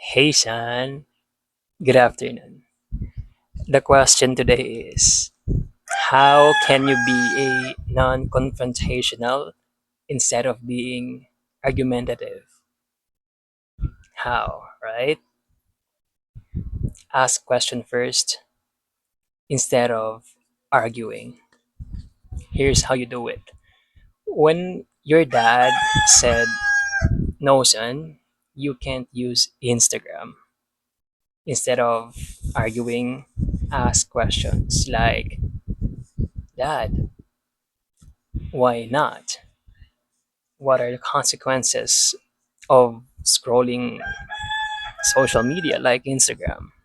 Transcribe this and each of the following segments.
Hey San, good afternoon. The question today is, how can you be a non-confrontational instead of being argumentative? How, right? Ask question first instead of arguing. Here's how you do it. When your dad said, "No son, you can't use Instagram." Instead of arguing, ask questions like, "Dad, why not? What are the consequences of scrolling social media like Instagram?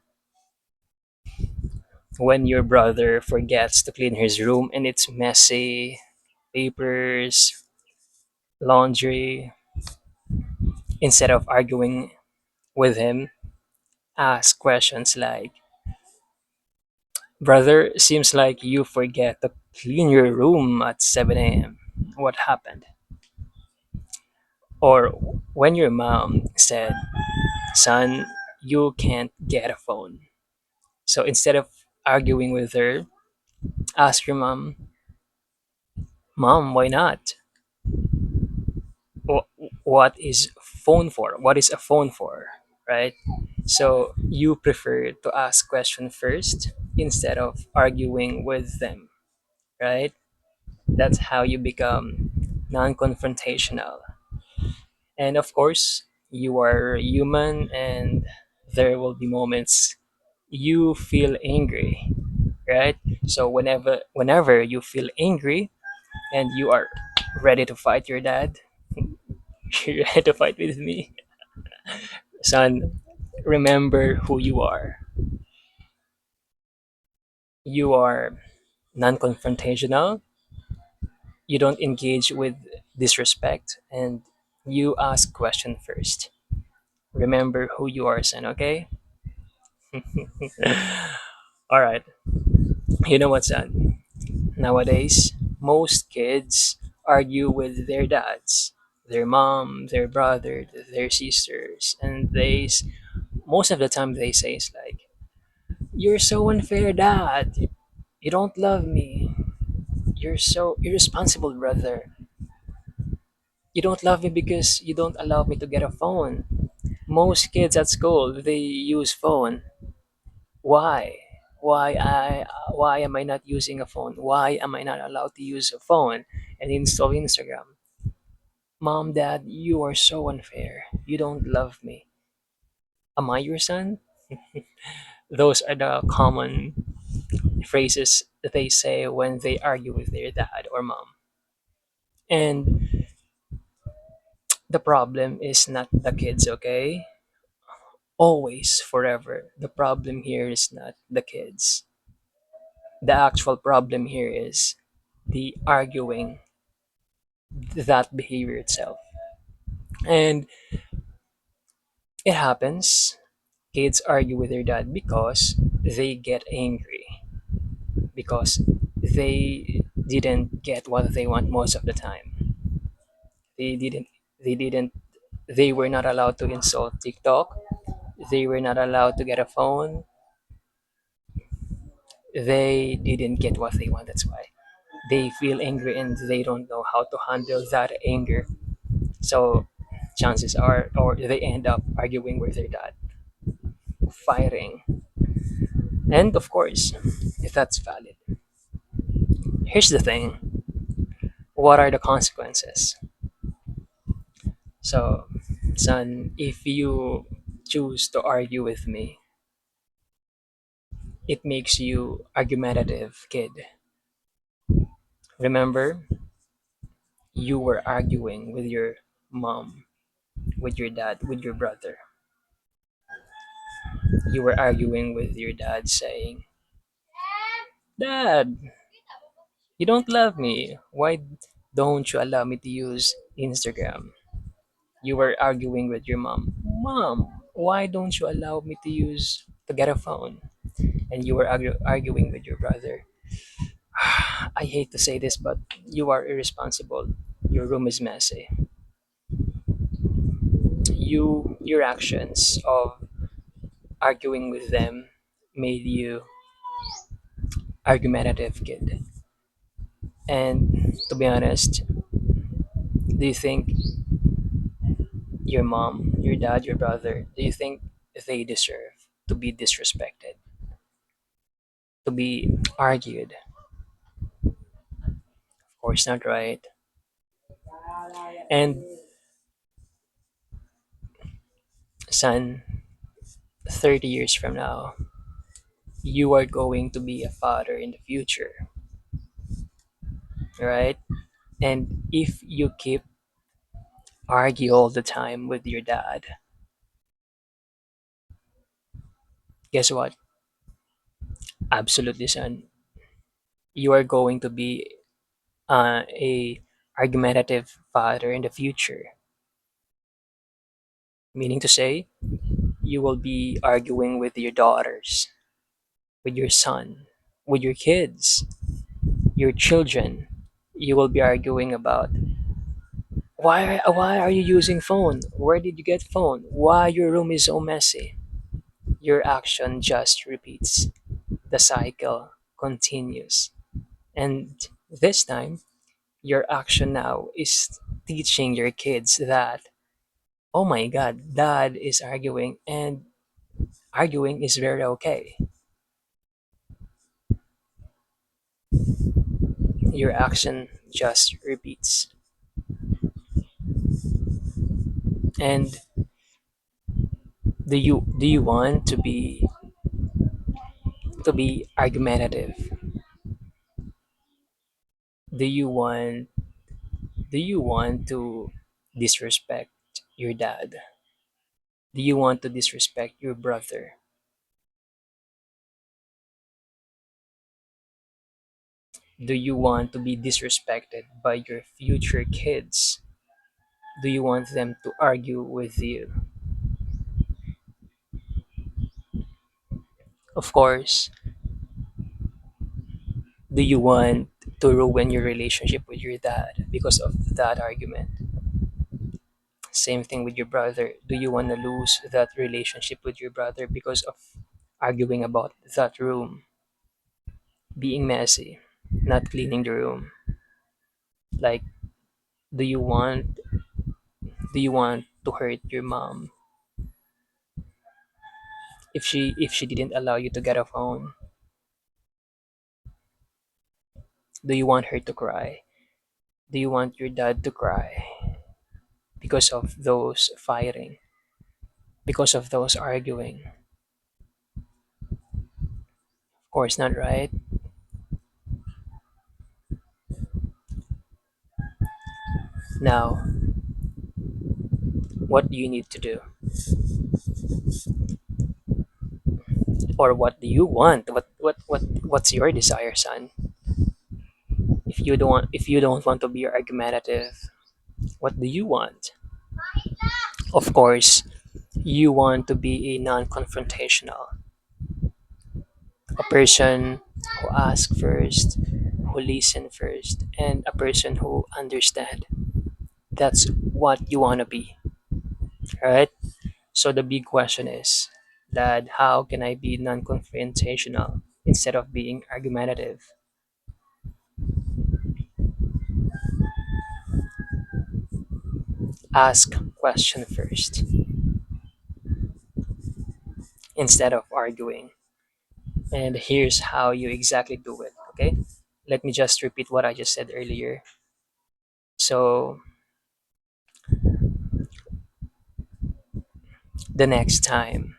When your brother forgets to clean his room and it's messy, papers, laundry, instead of arguing with him, ask questions like, Brother, seems like you forget to clean your room at 7 a.m. What happened?" Or when your mom said, "Son, you can't get a phone." So instead of arguing with her, ask your mom, "Mom, why not? What is phone for? What is a phone for?" Right? So you prefer to ask question first instead of arguing with them, right? That's how you become non-confrontational. And of course, you are human and there will be moments you feel angry, right? So whenever you feel angry and you are ready to fight your dad, you ready to fight with me, son, remember who you are. You are non-confrontational. You don't engage with disrespect, and you ask question first. Remember who you are, son. Okay. All right. You know what, son? Nowadays, most kids argue with their dads, their mom, their brother, their sisters, and most of the time they say it's like, "You're so unfair, dad. You don't love me. You're so irresponsible, brother. You don't love me because you don't allow me to get a phone." Most kids at school they use phone. Why? Why am I not using a phone? Why am I not allowed to use a phone and install Instagram? Mom, dad, you are so unfair. You don't love me. Am I your son? Those are the common phrases that they say when they argue with their dad or mom. And the problem is not the kids, okay? Always, forever. The problem here is not the kids. The actual problem here is the arguing, that behavior itself. And it happens. Kids argue with their dad because they get angry, because they didn't get what they want most of the time. They didn't, they didn't, they were not allowed to install TikTok. They were not allowed to get a phone. They didn't get what they want. That's why they feel angry and they don't know how to handle that anger. So chances are, or they end up arguing with their dad, fighting. And of course, if that's valid, here's the thing, what are the consequences? So, son, if you choose to argue with me, it makes you argumentative, kid. Remember, you were arguing with your mom, with your dad, with your brother. You were arguing with your dad saying, "Dad, you don't love me. Why don't you allow me to use Instagram?" You were arguing with your mom. "Mom, why don't you allow me to get a phone?" And you were arguing with your brother. "I hate to say this, but you are irresponsible. Your room is messy." Your actions of arguing with them made you argumentative kid. And to be honest, do you think your mom, your dad, your brother, do you think they deserve to be disrespected, to be argued? Of course not, right? And son, 30 years from now, you are going to be a father in the future, right? And if you keep argue all the time with your dad, guess what? Absolutely, son. You are going to be a argumentative father in the future. Meaning to say, you will be arguing with your daughters, with your son, with your kids, your children. You will be arguing about why are you using phone? Where did you get phone? Why your room is so messy? Your action just repeats. The cycle continues. And this time, your action now is teaching your kids that, oh my god, dad is arguing and arguing is very okay. Your action just repeats. And do you want to be argumentative? Do you want to disrespect your dad? Do you want to disrespect your brother? Do you want to be disrespected by your future kids? Do you want them to argue with you? Of course, do you want to ruin your relationship with your dad because of that argument? Same thing with your brother. Do you want to lose that relationship with your brother because of arguing about that room being messy, not cleaning the room? Like, do you want to hurt your mom if she didn't allow you to get a phone? Do you want her to cry? Do you want your dad to cry because of those fighting, because of those arguing? Of course not, right? Now, what do you need to do? Or what do you want? What's your desire, son? If you don't want to be argumentative, what do you want? Of course, you want to be a non-confrontational, a person who asks first, who listen first, and a person who understand. That's what you want to be, right? So the big question is, Dad, how can I be non-confrontational instead of being argumentative? Ask question first instead of arguing. And here's how you exactly do it, okay? Let me just repeat what I just said earlier. So, the next time,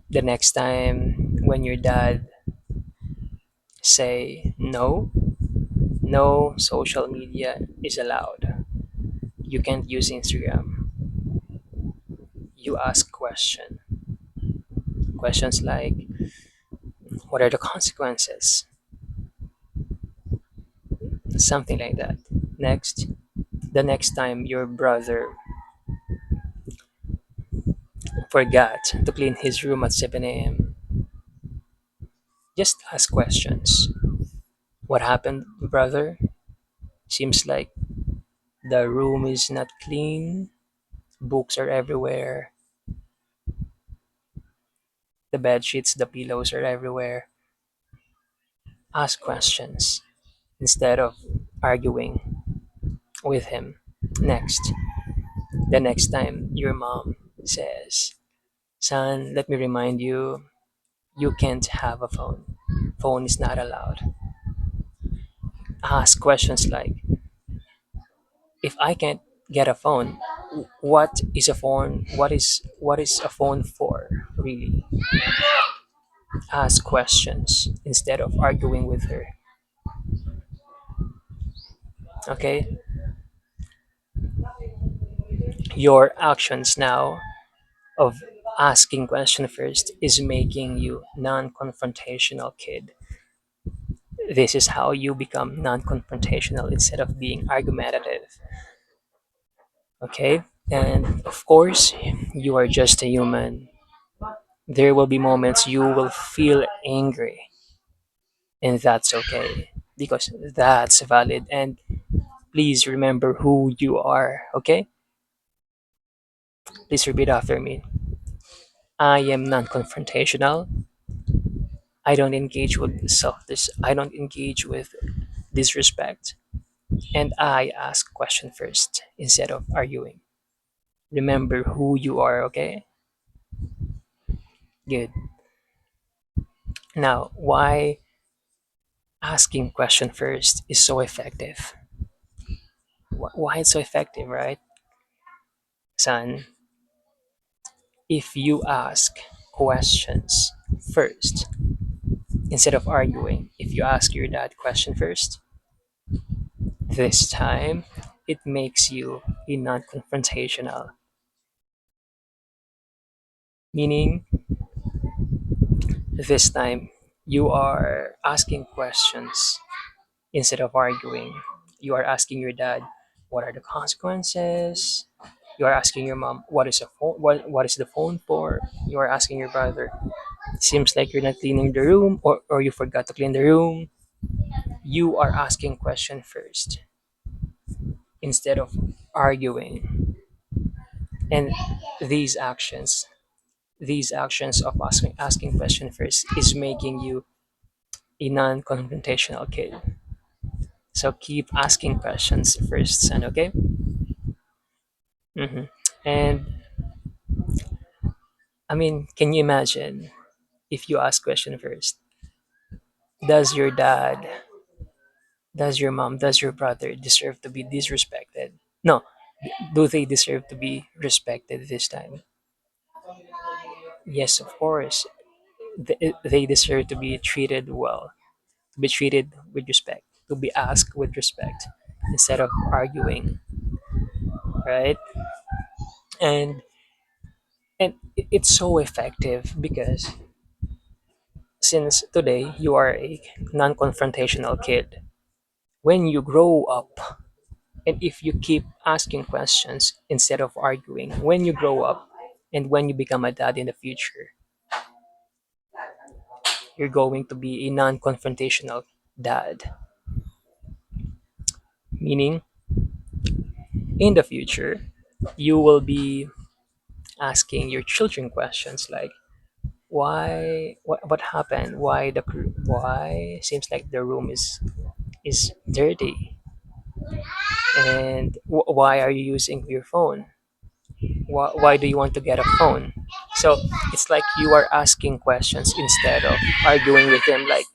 the next time when your dad say no, no social media is allowed. You can't use Instagram. You ask questions like, what are the consequences? Something like that. Next, the next time your brother forgot to clean his room at 7 a.m., just ask questions. What happened, brother? Seems like the room is not clean, books are everywhere. The bed sheets, the pillows are everywhere. Ask questions instead of arguing with him. Next, the next time your mom says, "Son, let me remind you, you can't have a phone. Phone is not allowed." Ask questions like, if I can't get a phone, what is a phone? What is a phone for? Really, ask questions instead of arguing with her. Okay, your actions now of asking question first is making you non-confrontational kid. This is how you become non-confrontational instead of being argumentative. Okay, and of course, you are just a human. There will be moments you will feel angry, and that's okay because that's valid. And please remember who you are. Okay, please repeat after me. I am non-confrontational. I don't engage with I don't engage with disrespect, and I ask question first instead of arguing. Remember who you are. Okay, good. Now, why asking question first is so effective? Why it's so effective, right, son? If you ask questions first instead of arguing, if you ask your dad question first, this time it makes you a non-confrontational, meaning this time you are asking questions instead of arguing. You are asking your dad, what are the consequences? You are asking your mom, what is a phone? What is the phone for? You are asking your brother, seems like you're not cleaning the room, or you forgot to clean the room. You are asking question first instead of arguing. And these actions, these actions of asking question first is making you a non-confrontational kid. So keep asking questions first, son. Okay. hmm And I mean, can you imagine if you ask question first? Does your dad, does your mom, does your brother deserve to be disrespected? No. Do they deserve to be respected this time? Yes, of course. They deserve to be treated well, to be treated with respect, to be asked with respect instead of arguing, right? And it's so effective because since today you are a non-confrontational kid, when you grow up and if you keep asking questions instead of arguing, when you grow up and when you become a dad in the future, you're going to be a non-confrontational dad, meaning in the future you will be asking your children questions like, why, what happened, why seems like the room is dirty, and why are you using your phone, why do you want to get a phone? So it's like you are asking questions instead of arguing with them like,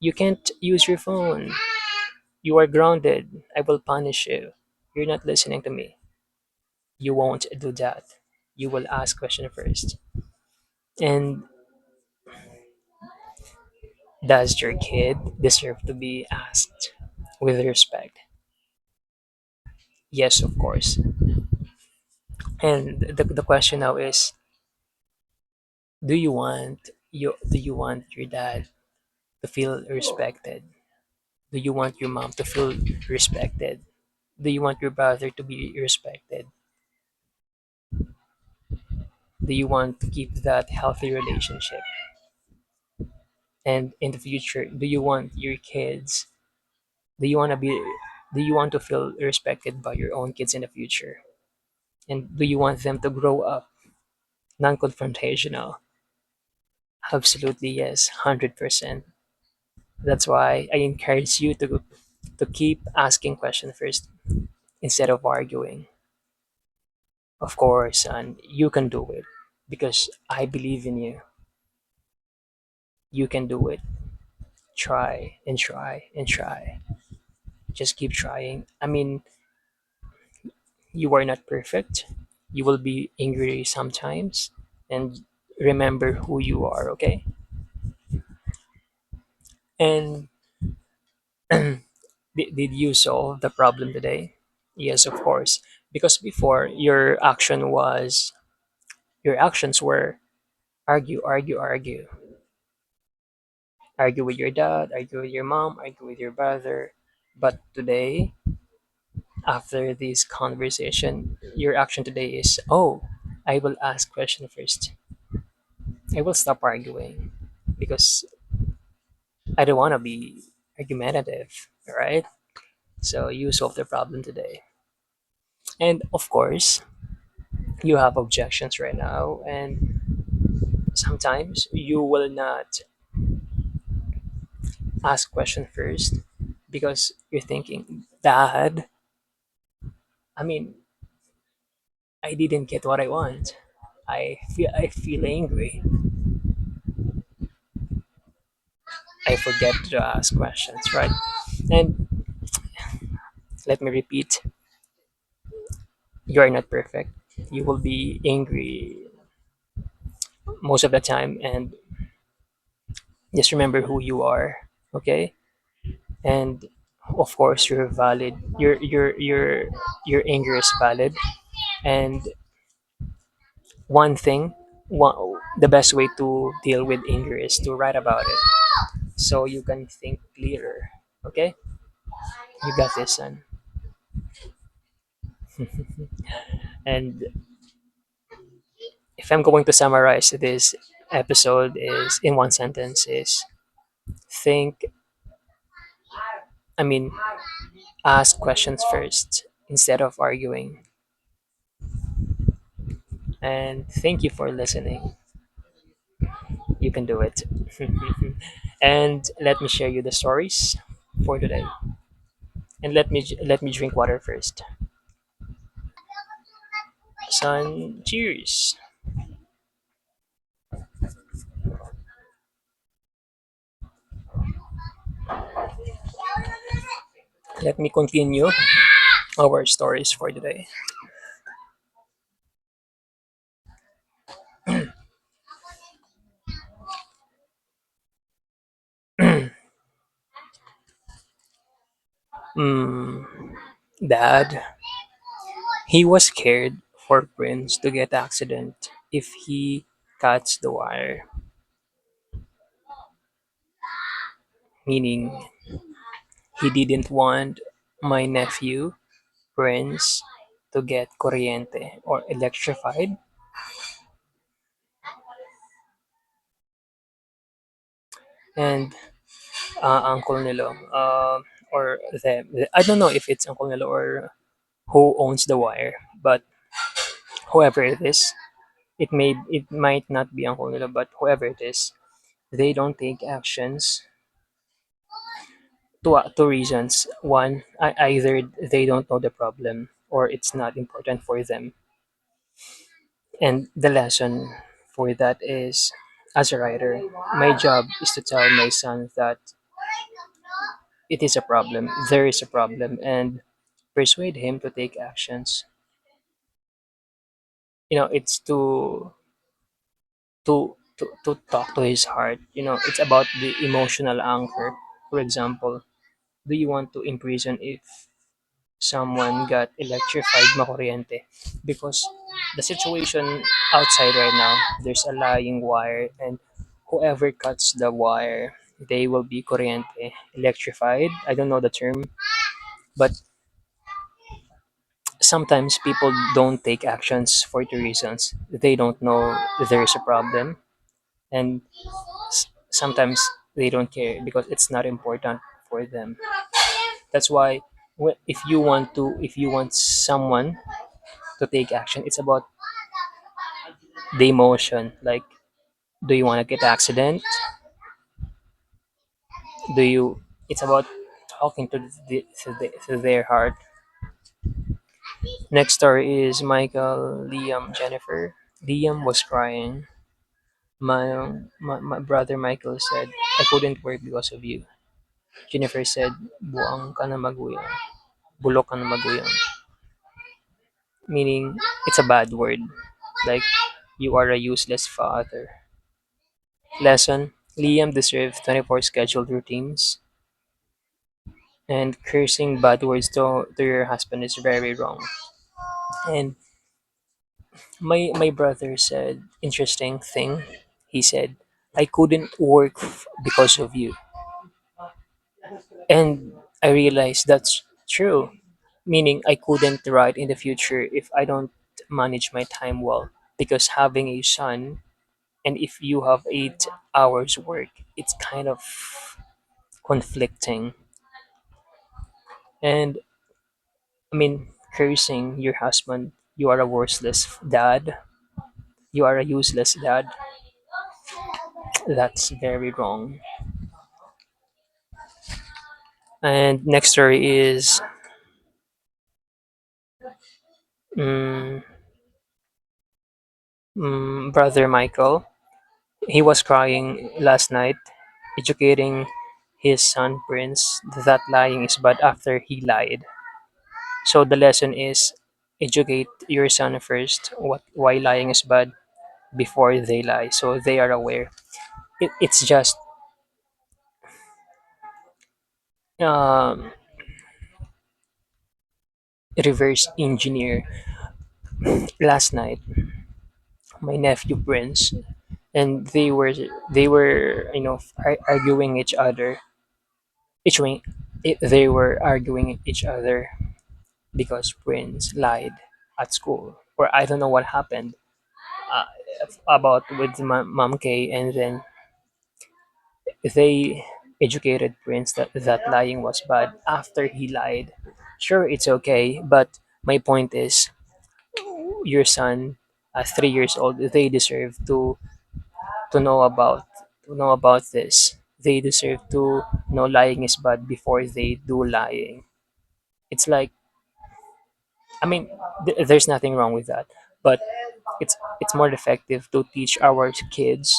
you can't use your phone, you are grounded, I will punish you, you're not listening to me. You won't do that. You will ask question first. And does your kid deserve to be asked with respect? Yes, of course. And the question now is, do you want your dad to feel respected? Do you want your mom to feel respected? Do you want your brother to be respected? Do you want to keep that healthy relationship? And in the future, do you want your kids, do you want to be, do you want to feel respected by your own kids in the future? And do you want them to grow up non-confrontational? Absolutely, yes, 100%. That's why I encourage you to keep asking questions first instead of arguing. Of course, and you can do it because I believe in you. You can do it. Try and try and try. Just keep trying. I mean, you are not perfect. You will be angry sometimes, and remember who you are, okay? And did you solve the problem today? Yes, of course. Because before your actions were argue, argue, argue. Argue with your dad, argue with your mom, argue with your brother. But today, after this conversation, your action today is, oh, I will ask question first. I will stop arguing because I don't want to be argumentative, right? So you solve the problem today. And of course, you have objections right now, and sometimes you will not ask question first because you're thinking, Dad, I mean, I didn't get what I want. I feel angry. I forget to ask questions, right? And let me repeat, you are not perfect. You will be angry most of the time, and just remember who you are, okay? And of course, you're valid. Your anger is valid. And one thing, the best way to deal with anger is to write about it, so you can think clearer. Okay, you got this, son. And if I'm going to summarize this episode is in one sentence is think I mean ask questions first instead of arguing. And thank you for listening. You can do it. And let me share you the stories for today. And let me drink water first. Son, cheers. Let me continue our stories for today. Mm, Dad, he was scared for Prince to get accident if he cuts the wire, meaning he didn't want my nephew, Prince, to get corriente or electrified. And Uncle Nilo, or I don't know if it's Uncle Nilo or who owns the wire, but whoever it is, it might not be Uncle Nilo, but whoever it is, they don't take actions. Two reasons. One, either they don't know the problem or it's not important for them. And the lesson for that is, as a writer, my job is to tell my son that it is a problem, there is a problem, and persuade him to take actions. It's to talk to his heart. It's about the emotional anchor. For example, do you want to imprison if someone got electrified makuryente? Because the situation outside right now, there's a lying wire, and whoever cuts the wire, they will be kuryente, electrified. I don't know the term, but sometimes people don't take actions for two reasons. They don't know there's a problem, and sometimes they don't care because it's not important for them. That's why if you want someone to take action, it's about the emotion. Like, Do you want to get accident? Do you? It's about talking to their heart. Next story is Michael, Liam, Jennifer. Liam was crying. My brother Michael said, I couldn't work because of you. Jennifer said, buang ka na maguyang. Bulok ka na maguyang. Meaning, it's a bad word. Like, you are a useless father. Lesson, Liam deserved 24 scheduled routines, and cursing bad words to your husband is very wrong. And my brother said interesting thing. He said, I couldn't work because of you. And I realized that's true. Meaning I couldn't write in the future if I don't manage my time well. Because having a son, and if you have 8 hours work, it's kind of conflicting. And I mean, cursing your husband, you are a worthless dad, you are a useless dad, that's very wrong. And next story is mm, brother Michael. He was crying last night, educating his son Prince that lying is bad after he lied. So the lesson is educate your son first why lying is bad before they lie, so they are aware. It's just um, reverse engineer. Last night, my nephew Prince and they were arguing each other. Each way, they were arguing each other because Prince lied at school, or I don't know what happened uh, about with Mom K, and then they educated Prince that lying was bad after he lied. Sure, it's okay, but my point is, your son, 3 years old, they deserve to know about this. They deserve to know lying is bad before they do lying. It's like, I mean, there's nothing wrong with that, but it's more effective to teach our kids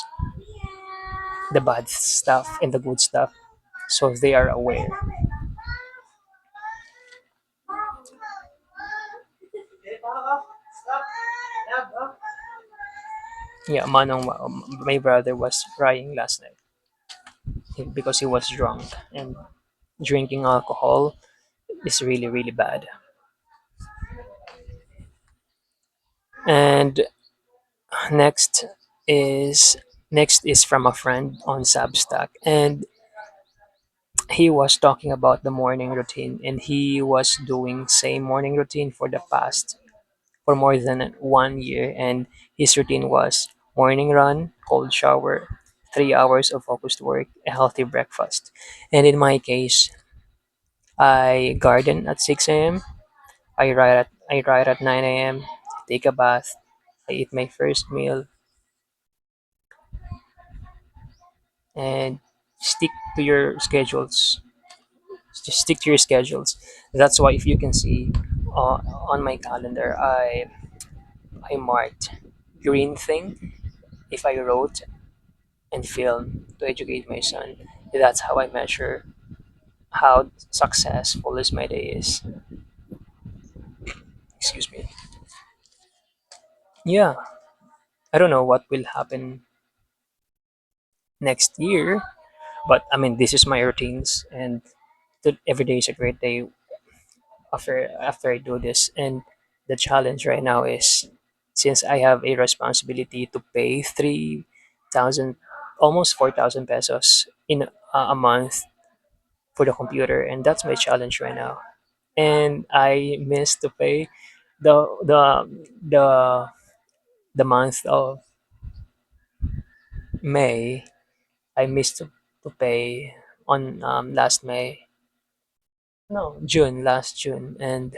the bad stuff and the good stuff, so they are aware. Yeah, Manong, my brother was crying last night because he was drunk, and drinking alcohol is really really bad. And next is next is from a friend on Substack, and he was talking about the morning routine, and he was doing same morning routine for more than 1 year, and his routine was morning run, cold shower, 3 hours of focused work, a healthy breakfast. And in my case, I garden at 6 a.m. I ride at 9 a.m. Take a bath. I eat my first meal and stick to your schedules. Just stick to your schedules. That's why if you can see on my calendar, I marked green thing if I wrote and film to educate my son. That's how I measure how successful is my day is. Excuse me. Yeah, I don't know what will happen next year, but I mean this is my routines, and every day is a great day after I do this. And the challenge right now is, since I have a responsibility to pay 3,000, almost 4,000 pesos in a month for the computer, and that's my challenge right now. And I missed to pay the the the the month of May. I missed to pay on last May. No, June, last June, and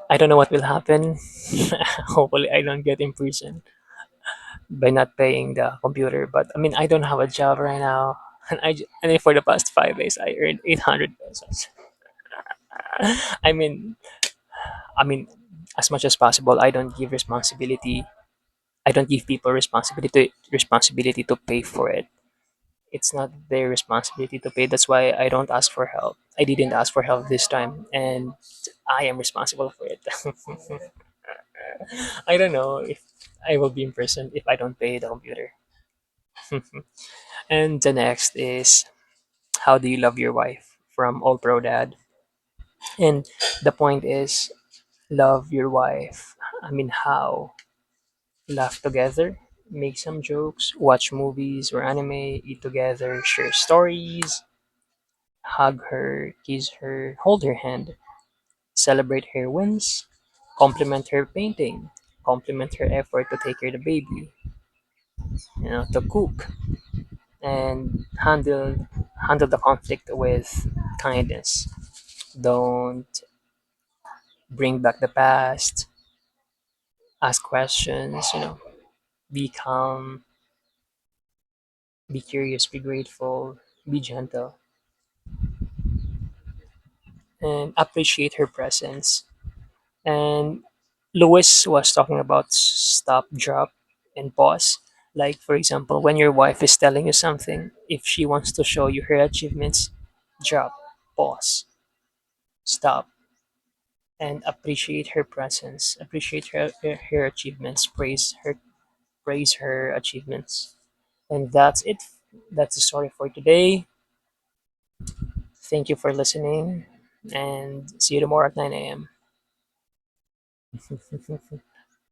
I don't know what will happen. Hopefully, I don't get in prison. by not paying the computer. But I mean, I don't have a job right now, and then for the past 5 days, I earned 800 pesos. I mean, I mean, as much as possible, I don't give responsibility. I don't give people responsibility to pay for it. It's not their responsibility to pay. That's why I don't ask for help. I didn't ask for help this time, and I am responsible for it. I don't know if I will be in prison if I don't pay the computer. And the next is, how do you love your wife, from All Pro Dad. And the point is, love your wife. I mean, how? Laugh together, make some jokes, watch movies or anime, eat together, share stories, hug her, kiss her, hold her hand, celebrate her wins, compliment her painting, compliment her effort to take care of the baby, to cook, and handle the conflict with kindness. Don't bring back the past, ask questions, be calm, be curious, be grateful, be gentle, and appreciate her presence. And Lewis was talking about stop, drop, and pause. Like, for example, when your wife is telling you something, if she wants to show you her achievements, drop, pause, stop, and appreciate her presence, appreciate her achievements, praise her achievements. And that's it. That's the story for today. Thank you for listening, and see you tomorrow at 9 a.m.